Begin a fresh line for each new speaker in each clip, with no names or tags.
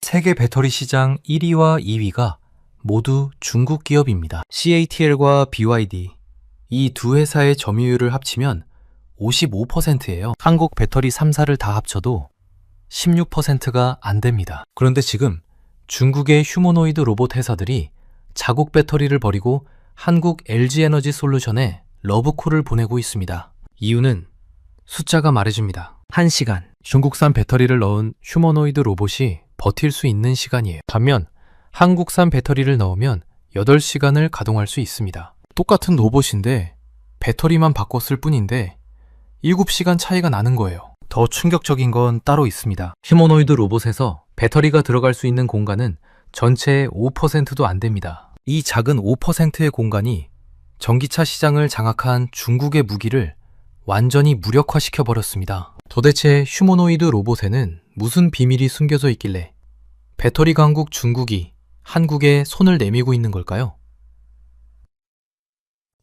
세계 배터리 시장 1위와 2위가 모두 중국 기업입니다. CATL과 BYD, 이 두 회사의 점유율을 합치면 55%예요. 한국 배터리 3사를 다 합쳐도 16%가 안 됩니다. 그런데 지금 중국의 휴머노이드 로봇 회사들이 자국 배터리를 버리고 한국 LG에너지 솔루션에 러브콜을 보내고 있습니다. 이유는 숫자가 말해줍니다. 1시간, 중국산 배터리를 넣은 휴머노이드 로봇이 버틸 수 있는 시간이에요. 반면 한국산 배터리를 넣으면 8시간을 가동할 수 있습니다. 똑같은 로봇인데 배터리만 바꿨을 뿐인데 7시간 차이가 나는 거예요. 더 충격적인 건 따로 있습니다. 휴머노이드 로봇에서 배터리가 들어갈 수 있는 공간은 전체의 5%도 안 됩니다. 이 작은 5%의 공간이 전기차 시장을 장악한 중국의 무기를 완전히 무력화시켜 버렸습니다. 도대체 휴머노이드 로봇에는 무슨 비밀이 숨겨져 있길래 배터리 강국 중국이 한국에 손을 내밀고 있는 걸까요?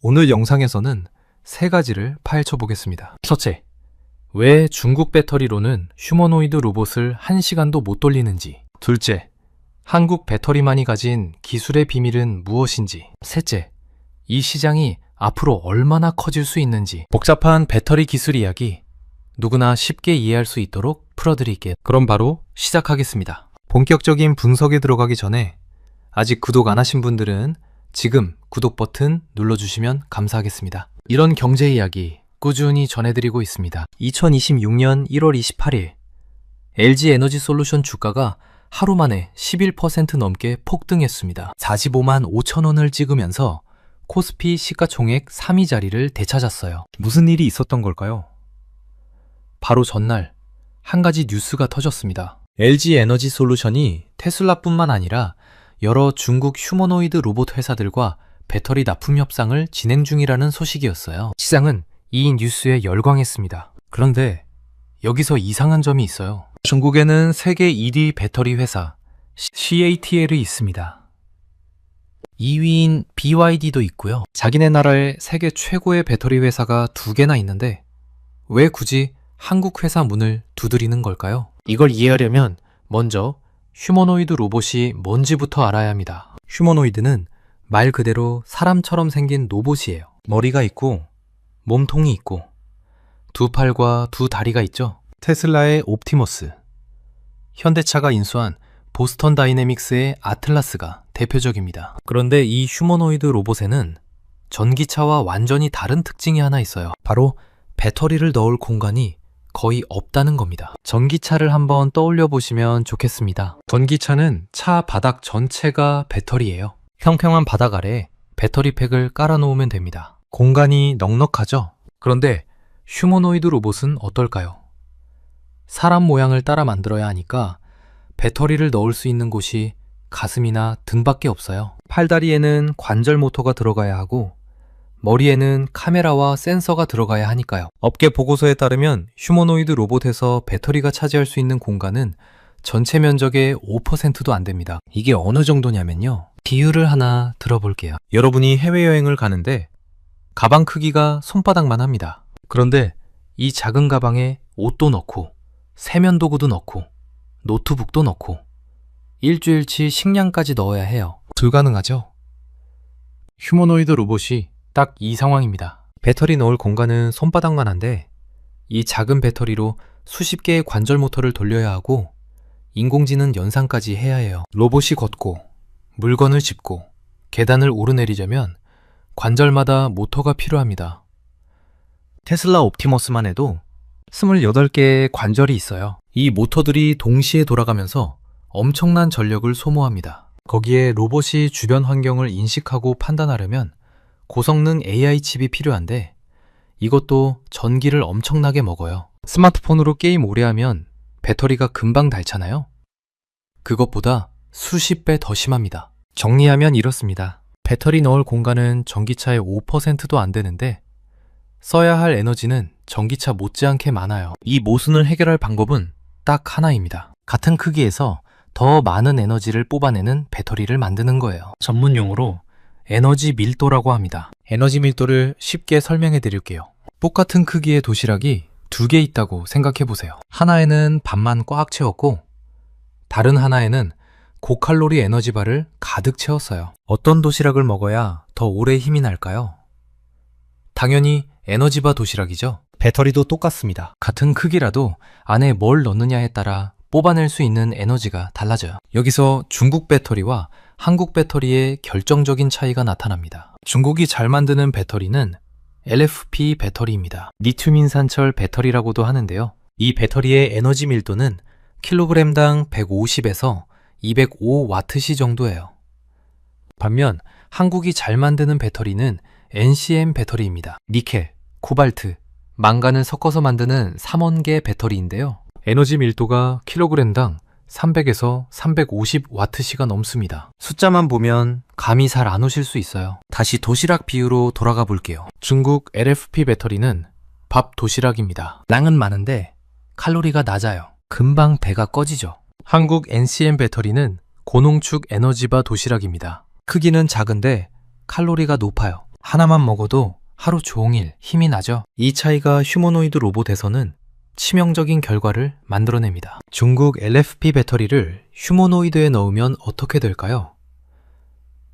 오늘 영상에서는 3가지를 파헤쳐 보겠습니다. 첫째, 왜 중국 배터리로는 휴머노이드 로봇을 1시간도 못 돌리는지. 둘째, 한국 배터리만이 가진 기술의 비밀은 무엇인지. 셋째, 이 시장이 앞으로 얼마나 커질 수 있는지. 복잡한 배터리 기술 이야기 누구나 쉽게 이해할 수 있도록 풀어드릴게요. 그럼 바로 시작하겠습니다. 본격적인 분석에 들어가기 전에 아직 구독 안 하신 분들은 지금 구독 버튼 눌러주시면 감사하겠습니다. 이런 경제 이야기 꾸준히 전해드리고 있습니다. 2026년 1월 28일 LG 에너지 솔루션 주가가 하루 만에 11% 넘게 폭등했습니다. 45만 5천 원을 찍으면서 코스피 시가총액 3위 자리를 되찾았어요. 무슨 일이 있었던 걸까요? 바로 전날 한 가지 뉴스가 터졌습니다. LG 에너지 솔루션이 테슬라뿐만 아니라 여러 중국 휴머노이드 로봇 회사들과 배터리 납품 협상을 진행 중이라는 소식이었어요. 시장은 이 뉴스에 열광했습니다. 그런데 여기서 이상한 점이 있어요. 중국에는 세계 1위 배터리 회사 CATL이 있습니다. 2위인 BYD도 있고요. 자기네 나라에 세계 최고의 배터리 회사가 2개나 있는데 왜 굳이 한국 회사 문을 두드리는 걸까요? 이걸 이해하려면 먼저 휴머노이드 로봇이 뭔지부터 알아야 합니다. 휴머노이드는 말 그대로 사람처럼 생긴 로봇이에요. 머리가 있고 몸통이 있고 2팔과 2다리가 있죠. 테슬라의 옵티머스, 현대차가 인수한 보스턴 다이내믹스의 아틀라스가 대표적입니다. 그런데 이 휴머노이드 로봇에는 전기차와 완전히 다른 특징이 하나 있어요. 바로 배터리를 넣을 공간이 거의 없다는 겁니다. 전기차를 한번 떠올려 보시면 좋겠습니다. 전기차는 차 바닥 전체가 배터리예요. 평평한 바닥 아래 배터리팩을 깔아 놓으면 됩니다. 공간이 넉넉하죠? 그런데 휴머노이드 로봇은 어떨까요? 사람 모양을 따라 만들어야 하니까 배터리를 넣을 수 있는 곳이 가슴이나 등밖에 없어요. 팔다리에는 관절 모터가 들어가야 하고 머리에는 카메라와 센서가 들어가야 하니까요. 업계 보고서에 따르면 휴머노이드 로봇에서 배터리가 차지할 수 있는 공간은 전체 면적의 5%도 안 됩니다. 이게 어느 정도냐면요. 비유를 하나 들어볼게요. 여러분이 해외여행을 가는데 가방 크기가 손바닥만 합니다. 그런데 이 작은 가방에 옷도 넣고 세면도구도 넣고 노트북도 넣고 일주일치 식량까지 넣어야 해요. 불가능하죠? 휴머노이드 로봇이 딱 이 상황입니다. 배터리 넣을 공간은 손바닥만 한데 이 작은 배터리로 수십 개의 관절 모터를 돌려야 하고 인공지능 연상까지 해야 해요. 로봇이 걷고 물건을 짚고 계단을 오르내리려면 관절마다 모터가 필요합니다. 테슬라 옵티머스만 해도 28개의 관절이 있어요. 이 모터들이 동시에 돌아가면서 엄청난 전력을 소모합니다. 거기에 로봇이 주변 환경을 인식하고 판단하려면 고성능 AI 칩이 필요한데 이것도 전기를 엄청나게 먹어요. 스마트폰으로 게임 오래 하면 배터리가 금방 닳잖아요. 그것보다 수십 배 더 심합니다. 정리하면 이렇습니다. 배터리 넣을 공간은 전기차의 5%도 안 되는데 써야 할 에너지는 전기차 못지않게 많아요. 이 모순을 해결할 방법은 딱 하나입니다. 같은 크기에서 더 많은 에너지를 뽑아내는 배터리를 만드는 거예요. 전문 용어로 에너지 밀도라고 합니다. 에너지 밀도를 쉽게 설명해 드릴게요. 똑같은 크기의 도시락이 2개 있다고 생각해 보세요. 하나에는 반만 꽉 채웠고 다른 하나에는 고칼로리 에너지바를 가득 채웠어요. 어떤 도시락을 먹어야 더 오래 힘이 날까요? 당연히 에너지바 도시락이죠. 배터리도 똑같습니다. 같은 크기라도 안에 뭘 넣느냐에 따라 뽑아낼 수 있는 에너지가 달라져요. 여기서 중국 배터리와 한국 배터리의 결정적인 차이가 나타납니다. 중국이 잘 만드는 배터리는 LFP 배터리입니다. 리튬인산철 배터리라고도 하는데요. 이 배터리의 에너지 밀도는 킬로그램당 150에서 205와트시 정도예요. 반면 한국이 잘 만드는 배터리는 NCM 배터리입니다. 니켈, 코발트, 망간을 섞어서 만드는 3원계 배터리인데요. 에너지 밀도가 킬로그램당 300에서 350와트시가 넘습니다. 숫자만 보면 감이 잘 안 오실 수 있어요. 다시 도시락 비유로 돌아가 볼게요. 중국 LFP 배터리는 밥 도시락입니다. 량은 많은데 칼로리가 낮아요. 금방 배가 꺼지죠. 한국 NCM 배터리는 고농축 에너지바 도시락입니다. 크기는 작은데 칼로리가 높아요. 하나만 먹어도 하루 종일 힘이 나죠. 이 차이가 휴머노이드 로봇에서는 치명적인 결과를 만들어냅니다. 중국 LFP 배터리를 휴머노이드에 넣으면 어떻게 될까요?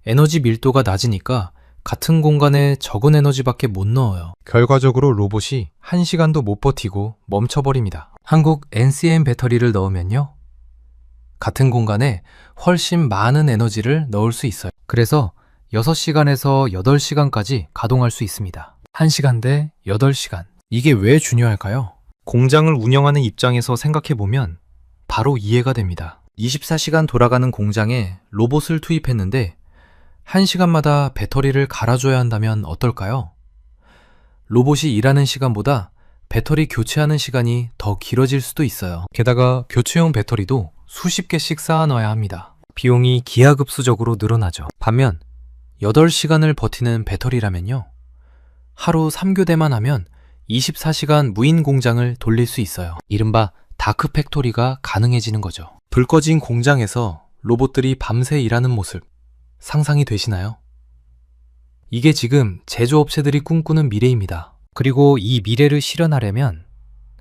에너지 밀도가 낮으니까 같은 공간에 적은 에너지밖에 못 넣어요. 결과적으로 로봇이 1시간도 못 버티고 멈춰버립니다. 한국 NCM 배터리를 넣으면요, 같은 공간에 훨씬 많은 에너지를 넣을 수 있어요. 그래서 6시간에서 8시간까지 가동할 수 있습니다. 1시간 대 8시간. 이게 왜 중요할까요? 공장을 운영하는 입장에서 생각해보면 바로 이해가 됩니다. 24시간 돌아가는 공장에 로봇을 투입했는데 1시간마다 배터리를 갈아줘야 한다면 어떨까요? 로봇이 일하는 시간보다 배터리 교체하는 시간이 더 길어질 수도 있어요. 게다가 교체용 배터리도 수십 개씩 쌓아놔야 합니다. 비용이 기하급수적으로 늘어나죠. 반면 8시간을 버티는 배터리라면요, 하루 3교대만 하면 24시간 무인 공장을 돌릴 수 있어요. 이른바 다크 팩토리가 가능해지는 거죠. 불 꺼진 공장에서 로봇들이 밤새 일하는 모습 상상이 되시나요? 이게 지금 제조업체들이 꿈꾸는 미래입니다. 그리고 이 미래를 실현하려면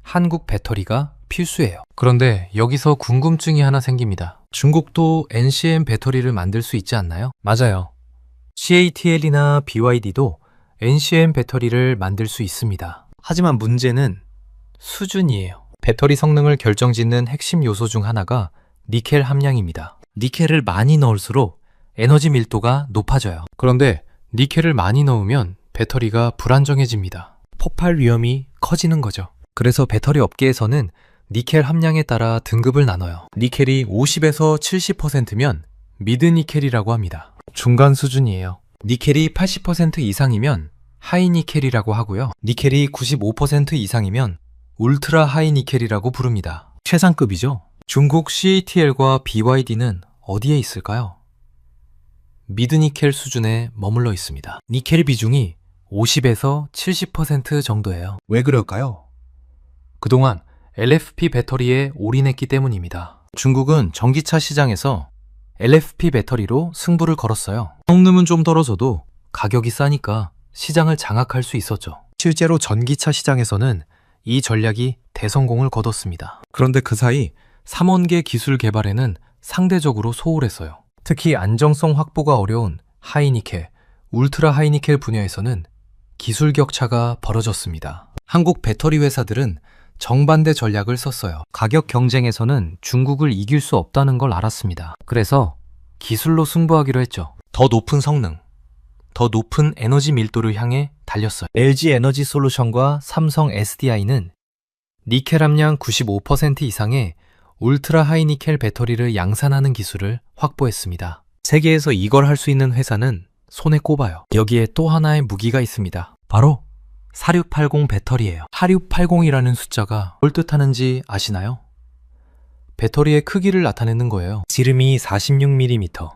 한국 배터리가 필수예요. 그런데 여기서 궁금증이 하나 생깁니다. 중국도 NCM 배터리를 만들 수 있지 않나요? 맞아요. CATL이나 BYD도 NCM 배터리를 만들 수 있습니다. 하지만 문제는 수준이에요. 배터리 성능을 결정짓는 핵심 요소 중 하나가 니켈 함량입니다. 니켈을 많이 넣을수록 에너지 밀도가 높아져요. 그런데 니켈을 많이 넣으면 배터리가 불안정해집니다. 폭발 위험이 커지는 거죠. 그래서 배터리 업계에서는 니켈 함량에 따라 등급을 나눠요. 니켈이 50에서 70%면 미드 니켈이라고 합니다. 중간 수준이에요. 니켈이 80% 이상이면 하이 니켈이라고 하고요. 니켈이 95% 이상이면 울트라 하이 니켈이라고 부릅니다. 최상급이죠. 중국 CATL과 BYD는 어디에 있을까요? 미드 니켈 수준에 머물러 있습니다. 니켈 비중이 50에서 70% 정도예요. 왜 그럴까요? 그동안 LFP 배터리에 올인했기 때문입니다. 중국은 전기차 시장에서 LFP 배터리로 승부를 걸었어요. 성능은 좀 떨어져도 가격이 싸니까 시장을 장악할 수 있었죠. 실제로 전기차 시장에서는 이 전략이 대성공을 거뒀습니다. 그런데 그 사이 3원계 기술 개발에는 상대적으로 소홀했어요. 특히 안정성 확보가 어려운 하이니켈, 울트라 하이니켈 분야에서는 기술 격차가 벌어졌습니다. 한국 배터리 회사들은 정반대 전략을 썼어요. 가격 경쟁에서는 중국을 이길 수 없다는 걸 알았습니다. 그래서 기술로 승부하기로 했죠. 더 높은 성능, 더 높은 에너지 밀도를 향해 달렸어요. LG 에너지 솔루션과 삼성 SDI는 니켈 함량 95% 이상의 울트라 하이니켈 배터리를 양산하는 기술을 확보했습니다. 세계에서 이걸 할 수 있는 회사는 손에 꼽아요. 여기에 또 하나의 무기가 있습니다. 바로 4680 배터리예요. 4680이라는 숫자가 뭘 뜻하는지 아시나요? 배터리의 크기를 나타내는 거예요. 지름이 46mm,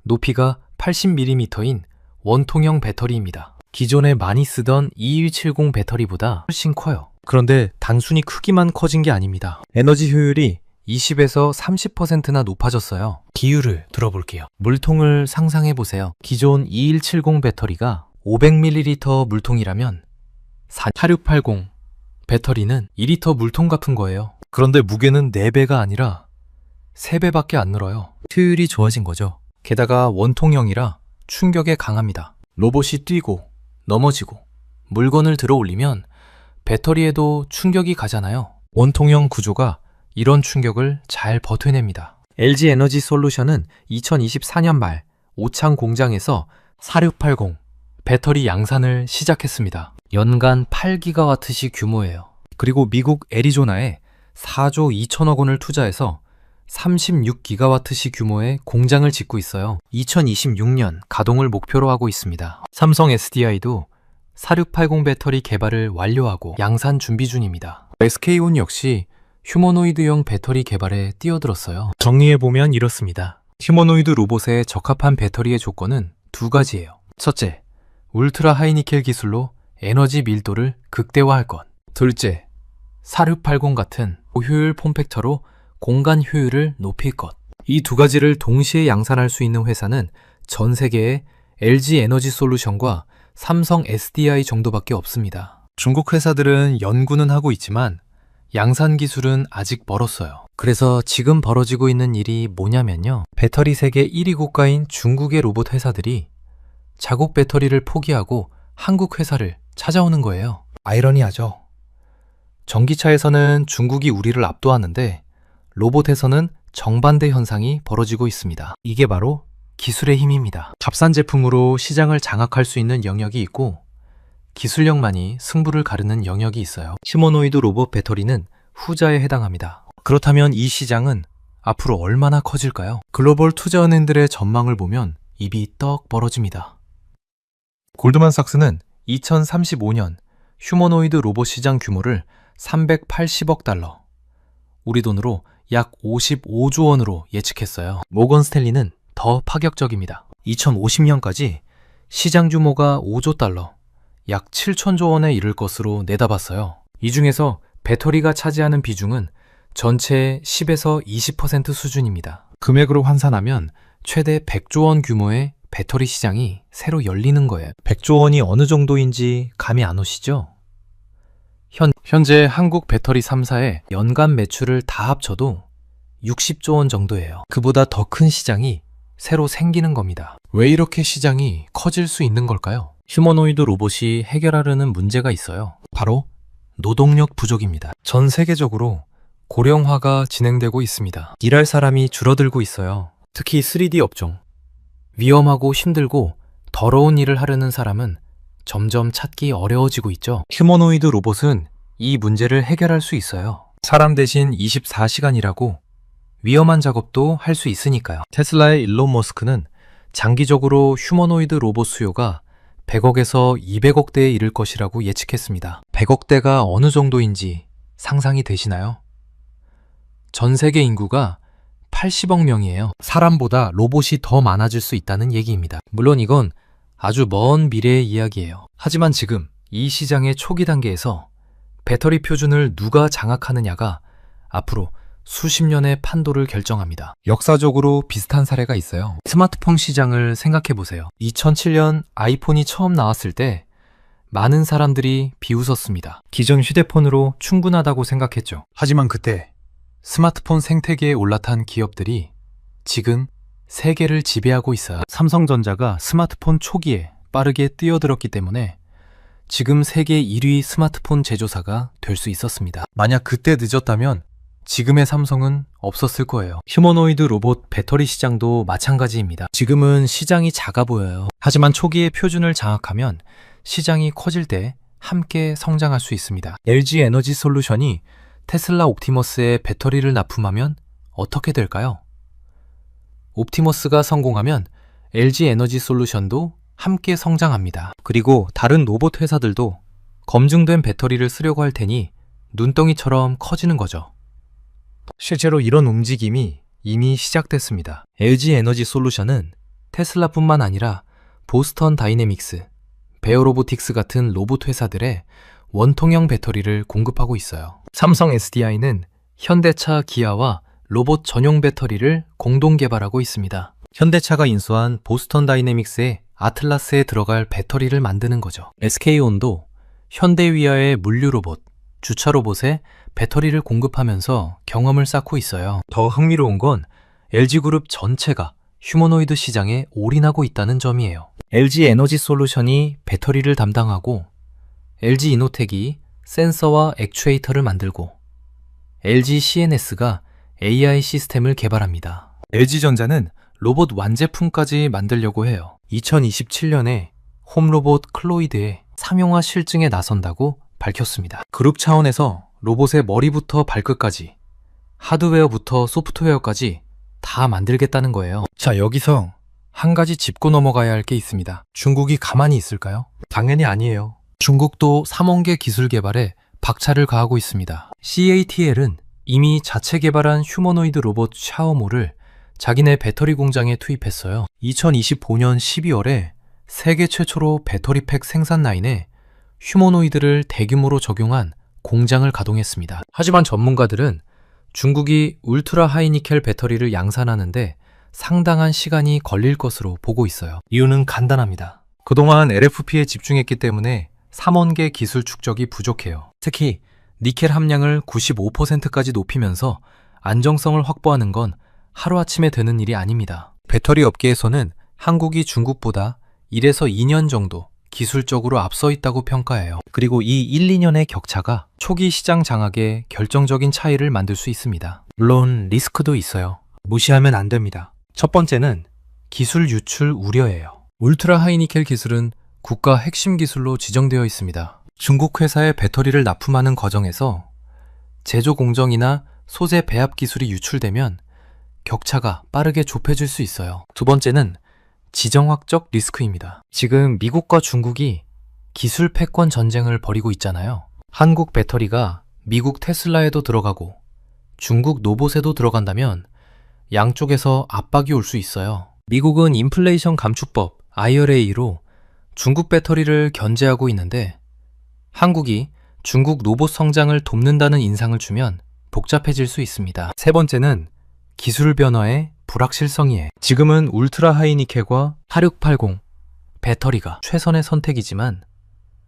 높이가 80mm인 원통형 배터리입니다. 기존에 많이 쓰던 2170 배터리보다 훨씬 커요. 그런데 단순히 크기만 커진 게 아닙니다. 에너지 효율이 20에서 30%나 높아졌어요. 비율을 들어볼게요. 물통을 상상해 보세요. 기존 2170 배터리가 500ml 물통이라면 4680 배터리는 2리터 물통 같은 거예요. 그런데 무게는 4배가 아니라 3배밖에 안 늘어요. 효율이 좋아진 거죠. 게다가 원통형이라 충격에 강합니다. 로봇이 뛰고 넘어지고 물건을 들어 올리면 배터리에도 충격이 가잖아요. 원통형 구조가 이런 충격을 잘 버텨냅니다. LG 에너지 솔루션은 2024년 말 오창 공장에서 4680 배터리 양산을 시작했습니다. 연간 8기가와트시 규모예요. 그리고 미국 애리조나에 4조 2천억 원을 투자해서 36기가와트시 규모의 공장을 짓고 있어요. 2026년 가동을 목표로 하고 있습니다. 삼성 SDI도 4680 배터리 개발을 완료하고 양산 준비 중입니다. SK온 역시 휴머노이드형 배터리 개발에 뛰어들었어요. 정리해보면 이렇습니다. 휴머노이드 로봇에 적합한 배터리의 조건은 2가지예요. 첫째, 울트라 하이니켈 기술로 에너지 밀도를 극대화할 것. 둘째, 4680 같은 고효율 폼팩터로 공간 효율을 높일 것. 이 2가지를 동시에 양산할 수 있는 회사는 전 세계에 LG 에너지 솔루션과 삼성 SDI 정도밖에 없습니다. 중국 회사들은 연구는 하고 있지만 양산 기술은 아직 멀었어요. 그래서 지금 벌어지고 있는 일이 뭐냐면요. 배터리 세계 1위 국가인 중국의 로봇 회사들이 자국 배터리를 포기하고 한국 회사를 찾아오는 거예요. 아이러니하죠. 전기차에서는 중국이 우리를 압도하는데 로봇에서는 정반대 현상이 벌어지고 있습니다. 이게 바로 기술의 힘입니다. 값싼 제품으로 시장을 장악할 수 있는 영역이 있고 기술력만이 승부를 가르는 영역이 있어요. 휴머노이드 로봇 배터리는 후자에 해당합니다. 그렇다면 이 시장은 앞으로 얼마나 커질까요? 글로벌 투자은행들의 전망을 보면 입이 떡 벌어집니다. 골드만삭스는 2035년 휴머노이드 로봇 시장 규모를 380억 달러, 우리 돈으로 약 55조 원으로 예측했어요. 모건 스탠리는 더 파격적입니다. 2050년까지 시장 규모가 5조 달러, 약 7천조 원에 이를 것으로 내다봤어요. 이 중에서 배터리가 차지하는 비중은 전체의 10에서 20% 수준입니다. 금액으로 환산하면 최대 100조 원 규모의 배터리 시장이 새로 열리는 거예요. 100조 원이 어느 정도인지 감이 안 오시죠? 현재 한국 배터리 3사의 연간 매출을 다 합쳐도 60조 원 정도예요. 그보다 더 큰 시장이 새로 생기는 겁니다. 왜 이렇게 시장이 커질 수 있는 걸까요? 휴머노이드 로봇이 해결하려는 문제가 있어요. 바로 노동력 부족입니다. 전 세계적으로 고령화가 진행되고 있습니다. 일할 사람이 줄어들고 있어요. 특히 3D 업종. 위험하고 힘들고 더러운 일을 하려는 사람은 점점 찾기 어려워지고 있죠. 휴머노이드 로봇은 이 문제를 해결할 수 있어요. 사람 대신 24시간 일하고 위험한 작업도 할 수 있으니까요. 테슬라의 일론 머스크는 장기적으로 휴머노이드 로봇 수요가 100억에서 200억대에 이를 것이라고 예측했습니다. 100억대가 어느 정도인지 상상이 되시나요? 전 세계 인구가 80억 명이에요. 사람보다 로봇이 더 많아질 수 있다는 얘기입니다. 물론 이건 아주 먼 미래의 이야기예요. 하지만 지금 이 시장의 초기 단계에서 배터리 표준을 누가 장악하느냐가 앞으로 수십 년의 판도를 결정합니다. 역사적으로 비슷한 사례가 있어요. 스마트폰 시장을 생각해 보세요. 2007년 아이폰이 처음 나왔을 때 많은 사람들이 비웃었습니다. 기존 휴대폰으로 충분하다고 생각했죠. 하지만 그때 스마트폰 생태계에 올라탄 기업들이 지금 세계를 지배하고 있어요. 삼성전자가 스마트폰 초기에 빠르게 뛰어들었기 때문에 지금 세계 1위 스마트폰 제조사가 될 수 있었습니다. 만약 그때 늦었다면 지금의 삼성은 없었을 거예요. 휴머노이드 로봇 배터리 시장도 마찬가지입니다. 지금은 시장이 작아 보여요. 하지만 초기에 표준을 장악하면 시장이 커질 때 함께 성장할 수 있습니다. LG 에너지 솔루션이 테슬라 옵티머스에 배터리를 납품하면 어떻게 될까요? 옵티머스가 성공하면 LG 에너지 솔루션도 함께 성장합니다. 그리고 다른 로봇 회사들도 검증된 배터리를 쓰려고 할 테니 눈덩이처럼 커지는 거죠. 실제로 이런 움직임이 이미 시작됐습니다. LG 에너지 솔루션은 테슬라뿐만 아니라 보스턴 다이내믹스, 베어로보틱스 같은 로봇 회사들의 원통형 배터리를 공급하고 있어요. 삼성 SDI는 현대차, 기아와 로봇 전용 배터리를 공동 개발하고 있습니다. 현대차가 인수한 보스턴 다이내믹스의 아틀라스에 들어갈 배터리를 만드는 거죠. SK온도 현대위아의 물류 로봇 주차 로봇에 배터리를 공급하면서 경험을 쌓고 있어요. 더 흥미로운 건 LG그룹 전체가 휴머노이드 시장에 올인하고 있다는 점이에요. LG 에너지 솔루션이 배터리를 담당하고 LG 이노텍이 센서와 액추에이터를 만들고 LG CNS가 AI 시스템을 개발합니다. LG전자는 로봇 완제품까지 만들려고 해요. 2027년에 홈로봇 클로이드의 상용화 실증에 나선다고 밝혔습니다. 그룹 차원에서 로봇의 머리부터 발끝까지, 하드웨어부터 소프트웨어까지 다 만들겠다는 거예요. 자, 여기서 한 가지 짚고 넘어가야 할 게 있습니다. 중국이 가만히 있을까요? 당연히 아니에요. 중국도 삼원계 기술 개발에 박차를 가하고 있습니다. CATL은 이미 자체 개발한 휴머노이드 로봇 샤오모를 자기네 배터리 공장에 투입했어요. 2025년 12월에 세계 최초로 배터리팩 생산 라인에 휴머노이드를 대규모로 적용한 공장을 가동했습니다. 하지만 전문가들은 중국이 울트라 하이니켈 배터리를 양산하는데 상당한 시간이 걸릴 것으로 보고 있어요. 이유는 간단합니다. 그동안 LFP에 집중했기 때문에 3원계 기술 축적이 부족해요. 특히 니켈 함량을 95%까지 높이면서 안정성을 확보하는 건 하루아침에 되는 일이 아닙니다. 배터리 업계에서는 한국이 중국보다 1에서 2년 정도 기술적으로 앞서 있다고 평가해요. 그리고 이 1, 2년의 격차가 초기 시장 장악에 결정적인 차이를 만들 수 있습니다. 물론 리스크도 있어요. 무시하면 안 됩니다. 첫 번째는 기술 유출 우려예요. 울트라 하이니켈 기술은 국가 핵심 기술로 지정되어 있습니다. 중국 회사의 배터리를 납품하는 과정에서 제조 공정이나 소재 배합 기술이 유출되면 격차가 빠르게 좁혀질 수 있어요. 두 번째는 지정학적 리스크입니다. 지금 미국과 중국이 기술 패권 전쟁을 벌이고 있잖아요. 한국 배터리가 미국 테슬라에도 들어가고 중국 노봇에도 들어간다면 양쪽에서 압박이 올 수 있어요. 미국은 인플레이션 감축법 IRA로 중국 배터리를 견제하고 있는데 한국이 중국 로봇 성장을 돕는다는 인상을 주면 복잡해질 수 있습니다. 세 번째는 기술 변화의 불확실성이에요. 지금은 울트라 하이니켈과 4680 배터리가 최선의 선택이지만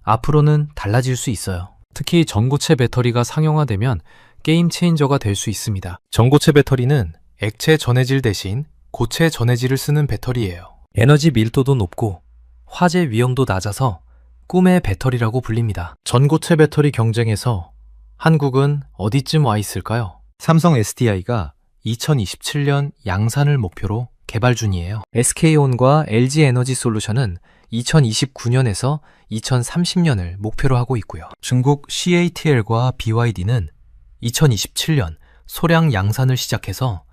앞으로는 달라질 수 있어요. 특히 전고체 배터리가 상용화되면 게임 체인저가 될 수 있습니다. 전고체 배터리는 액체 전해질 대신 고체 전해질을 쓰는 배터리예요. 에너지 밀도도 높고 화재 위험도 낮아서 꿈의 배터리라고 불립니다. 전고체 배터리 경쟁에서 한국은 어디쯤 와 있을까요? 삼성 SDI가 2027년 양산을 목표로 개발 중이에요. SK온과 LG 에너지 솔루션은 2029년에서 2030년을 목표로 하고 있고요. 중국 CATL과 BYD는 2027년 소량 양산을 시작해서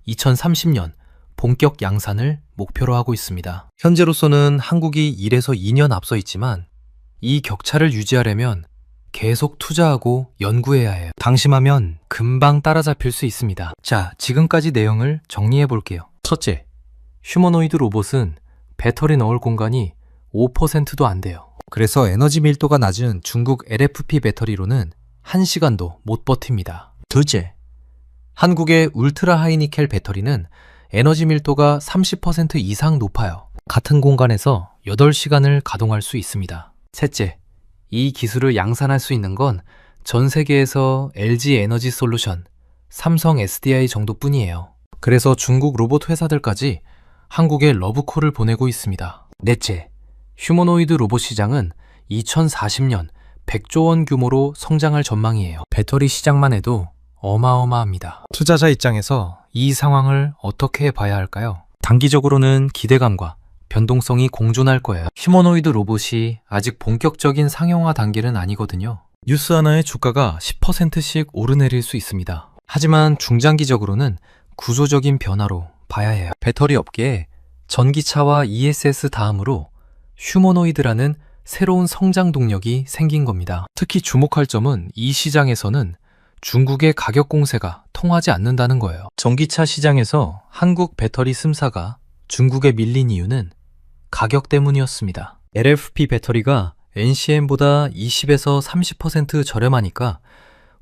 2030년 본격 양산을 목표로 하고 있습니다. 현재로서는 한국이 1에서 2년 앞서 있지만 이 격차를 유지하려면 계속 투자하고 연구해야 해요. 방심하면 금방 따라잡힐 수 있습니다. 자, 지금까지 내용을 정리해 볼게요. 첫째, 휴머노이드 로봇은 배터리 넣을 공간이 5%도 안 돼요. 그래서 에너지 밀도가 낮은 중국 LFP 배터리로는 1시간도 못 버팁니다. 둘째, 한국의 울트라 하이니켈 배터리는 에너지 밀도가 30% 이상 높아요. 같은 공간에서 8시간을 가동할 수 있습니다. 셋째, 이 기술을 양산할 수 있는 건 전 세계에서 LG 에너지 솔루션, 삼성 SDI 정도뿐이에요. 그래서 중국 로봇 회사들까지 한국에 러브콜을 보내고 있습니다. 넷째, 휴머노이드 로봇 시장은 2040년 100조 원 규모로 성장할 전망이에요. 배터리 시장만 해도 어마어마합니다. 투자자 입장에서 이 상황을 어떻게 봐야 할까요? 단기적으로는 기대감과 변동성이 공존할 거예요. 휴머노이드 로봇이 아직 본격적인 상용화 단계는 아니거든요. 뉴스 하나의 주가가 10%씩 오르내릴 수 있습니다. 하지만 중장기적으로는 구조적인 변화로 봐야 해요. 배터리 업계에 전기차와 ESS 다음으로 휴머노이드라는 새로운 성장 동력이 생긴 겁니다. 특히 주목할 점은 이 시장에서는 중국의 가격 공세가 통하지 않는다는 거예요. 전기차 시장에서 한국 배터리 씀사가 중국에 밀린 이유는 가격 때문이었습니다. LFP 배터리가 NCM보다 20에서 30% 저렴하니까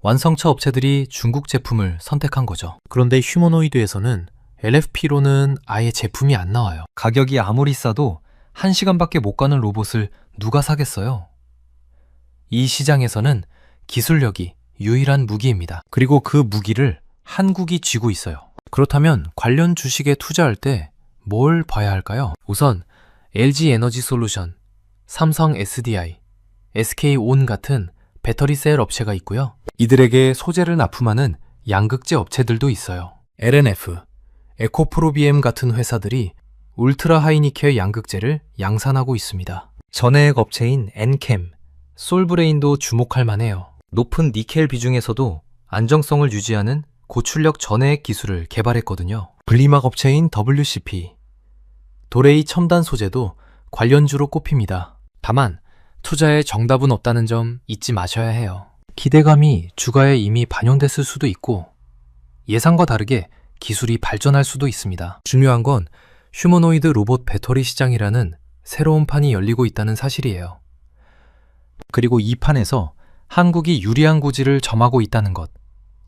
완성차 업체들이 중국 제품을 선택한 거죠. 그런데 휴머노이드에서는 LFP로는 아예 제품이 안 나와요. 가격이 아무리 싸도 1시간밖에 못 가는 로봇을 누가 사겠어요? 이 시장에서는 기술력이 유일한 무기입니다. 그리고 그 무기를 한국이 쥐고 있어요. 그렇다면 관련 주식에 투자할 때 뭘 봐야 할까요? 우선 LG 에너지 솔루션, 삼성 SDI, SK온 같은 배터리 셀 업체가 있고요. 이들에게 소재를 납품하는 양극재 업체들도 있어요. LNF, 에코프로비엠 같은 회사들이 울트라 하이니켈 양극재를 양산하고 있습니다. 전해액 업체인 엔캠, 솔브레인도 주목할 만해요. 높은 니켈 비중에서도 안정성을 유지하는 고출력 전해액 기술을 개발했거든요. 분리막 업체인 WCP, 도레이 첨단 소재도 관련주로 꼽힙니다. 다만 투자에 정답은 없다는 점 잊지 마셔야 해요. 기대감이 주가에 이미 반영됐을 수도 있고 예상과 다르게 기술이 발전할 수도 있습니다. 중요한 건 휴머노이드 로봇 배터리 시장이라는 새로운 판이 열리고 있다는 사실이에요. 그리고 이 판에서 한국이 유리한 고지를 점하고 있다는 것,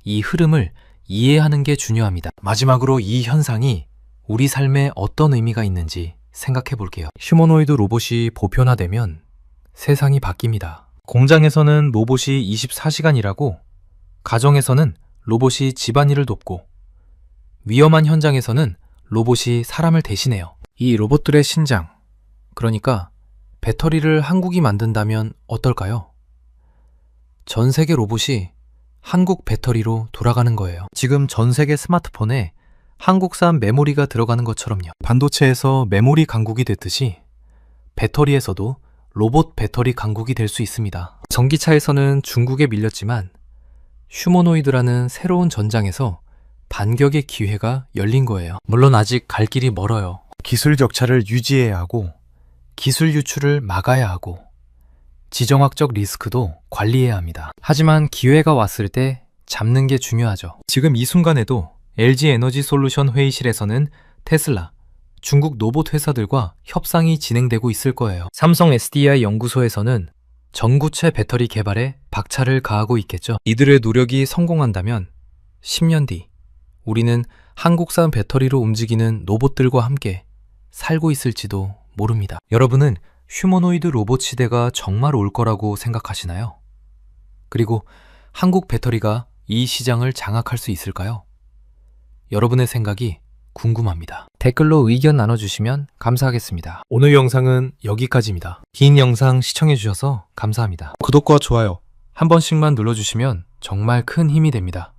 이 흐름을 이해하는 게 중요합니다. 마지막으로 이 현상이 우리 삶에 어떤 의미가 있는지 생각해 볼게요. 휴머노이드 로봇이 보편화되면 세상이 바뀝니다. 공장에서는 로봇이 24시간 일하고, 가정에서는 로봇이 집안일을 돕고, 위험한 현장에서는 로봇이 사람을 대신해요. 이 로봇들의 신장, 그러니까 배터리를 한국이 만든다면 어떨까요? 전 세계 로봇이 한국 배터리로 돌아가는 거예요. 지금 전 세계 스마트폰에 한국산 메모리가 들어가는 것처럼요. 반도체에서 메모리 강국이 됐듯이 배터리에서도 로봇 배터리 강국이 될 수 있습니다. 전기차에서는 중국에 밀렸지만 휴머노이드라는 새로운 전장에서 반격의 기회가 열린 거예요. 물론 아직 갈 길이 멀어요. 기술 격차를 유지해야 하고, 기술 유출을 막아야 하고, 지정학적 리스크도 관리해야 합니다. 하지만 기회가 왔을 때 잡는 게 중요하죠. 지금 이 순간에도 LG 에너지 솔루션 회의실에서는 테슬라, 중국 로봇 회사들과 협상이 진행되고 있을 거예요. 삼성 SDI 연구소에서는 전구체 배터리 개발에 박차를 가하고 있겠죠. 이들의 노력이 성공한다면 10년 뒤 우리는 한국산 배터리로 움직이는 로봇들과 함께 살고 있을지도 모릅니다. 여러분은 휴머노이드 로봇 시대가 정말 올 거라고 생각하시나요? 그리고 한국 배터리가 이 시장을 장악할 수 있을까요? 여러분의 생각이 궁금합니다. 댓글로 의견 나눠주시면 감사하겠습니다. 오늘 영상은 여기까지입니다. 긴 영상 시청해주셔서 감사합니다. 구독과 좋아요 한 번씩만 눌러주시면 정말 큰 힘이 됩니다.